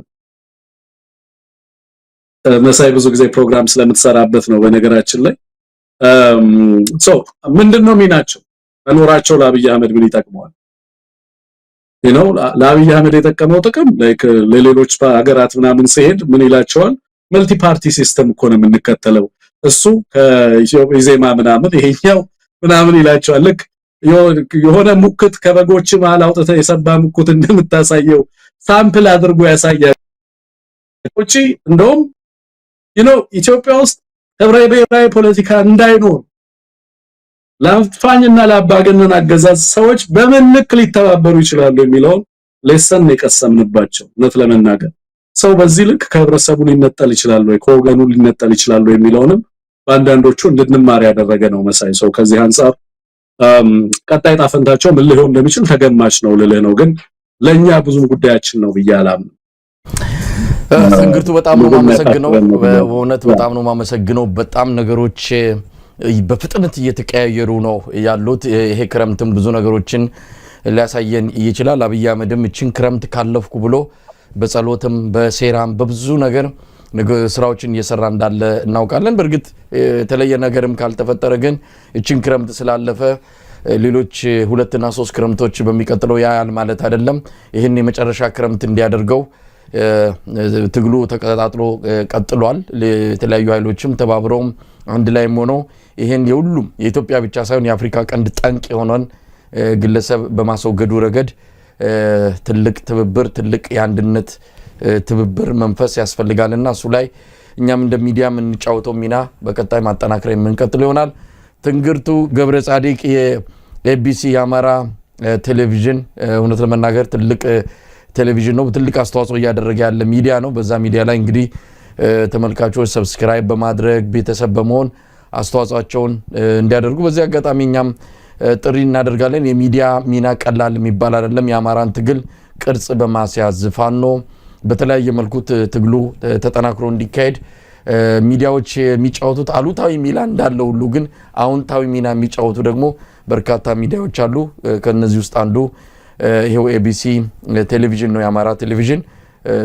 መሳይ ብዙ ጊዜ ፕሮግራም ስለምትሰራበት ነው በነገራችን ላይ ምንድነው ሚናቸው? መኖራቸው ለአብይ አህመድ ምን ይጠቅመዋል? ለአብይ አህመድ የጠቀመው ጥቅም ለሌሎች ሀገራት ምናምን ሲሄድ ምን ይላቸዋል? መልቲ ፓርቲ ሲስተም እኮ ነው የምንከተለው፣ እሱ ከኢዜማ ምናምን ይሄኛው ምናምን ይላቸዋል። ልክ የሆነ ሙክት ከበጎች መሃል አውጥተህ የሰባ ሙክት እንደምታሳየው ሳምፕል አድርጎ ያሳያል። እቺ እንደውም ኢትዮጵያ ውስጥ ህብረ ብሔራዊ ፖለቲካ እንዳይኖር ለአፋኝና ለአባገነን አገዛዝ ሰዎች በምን ልክ ሊተባበሩ ይችላሉ የሚለው ሌሰን የቀሰምንባቸው። እውነት ለመናገር ሰው በዚህ ልክ ከህብረተሰቡ ሊነጠል ይችላል ወይ ከወገኑ ሊነጠል ይችላል ወይ የሚለውንም በአንዳንዶቹ እንድንማር ያደረገ ነው መሳይ። ሰው ከዚህ አንፃር ቀጣይ ጣፈንታቸው ምን ሊሆን እንደሚችል ተገማች ነው ልልህ ነው። ግን ለኛ ብዙ ጉዳያችን ነው ብዬ አላምንም። ትንግርቱ በጣም ነው ማመሰግነው በእውነት በጣም ነው ማመሰግነው በጣም ነገሮች በፍጥነት እየተቀያየሩ ነው ያሉት ይሄ ክረምትም ብዙ ነገሮችን ሊያሳየን ይችላል አብይ አህመድም እቺን ክረምት ካለፍኩ ብሎ በጸሎትም በሴራም በብዙ ነገር ስራዎችን እየሰራ እንዳለ እናውቃለን በርግጥ የተለየ ነገርም ካልተፈጠረ ግን እቺን ክረምት ስላለፈ ሌሎች 2 እና 3 ክረምቶች በሚቀጥለው ያያል ማለት አይደለም ይሄን የመጨረሻ ክረምት እንዲያደርገው ትግሉ ተቀጣጥሎ ቀጥሏል ለተለያዩ ኃይሎችም ተባብረው አንድ ላይ ሆኖ ይሄን የሁሉም የኢትዮጵያ ብቻ ሳይሆን የአፍሪካ ቀንድ ጠንቅ የሆነን ግለሰብ በማስወገዱ ረገድ ትልቅ ትብብር ትልቅ የአንድነት ትብብር መንፈስ ያስፈልጋልና እሱ ላይ እኛም እንደ ሚዲያ እንጫወተው ሚና በቀጣይ ማጠናከር የምንቀጥል ይሆናል ትንግርቱ ገብረ ጻዲቅ የኤቢሲ የአማራ ቴሌቪዥን እውነት ለመናገር ትልቅ ቴሌቪዥን ነው ትልቅ አስተዋጽኦ ያደረገ ያለ ሚዲያ ነው በዛ ሚዲያ ላይ እንግዲህ ተመልካቾች ሰብስክራይብ በማድረግ ቤተሰብ በመሆን አስተዋጽኦአቸውን እንዲያደርጉ በዚህ አጋጣሚኛም ጥሪ እናደርጋለን የሚዲያ ሚና ቀላል የሚባል አይደለም የአማራን ትግል ቅርጽ በማስያዝ ፋኖ በተለያየ መልኩ ትግሉ ተጠናክሮ እንዲካሄድ ሚዲያዎች የሚጫወቱት አሉታዊ ሚና እንዳለው ሁሉ ግን አዎንታዊ ሚና የሚጫወቱ ደግሞ በርካታ ሚዲያዎች አሉ ከነዚህ ውስጥ አንዱ ይሄው ኤቢሲ ቴሌቪዥን ነው የአማራ ቴሌቪዥን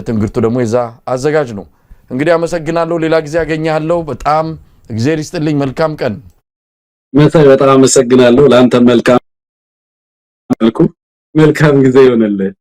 ትንግርቱ ደግሞ የዛ አዘጋጅ ነው እንግዲህ አመሰግናለሁ ሌላ ጊዜ ያገኛለሁ በጣም እግዚአብሔር ይስጥልኝ መልካም ቀን መሳይ በጣም አመሰግናለሁ ላንተ መልካም ጊዜ ይሆነልህ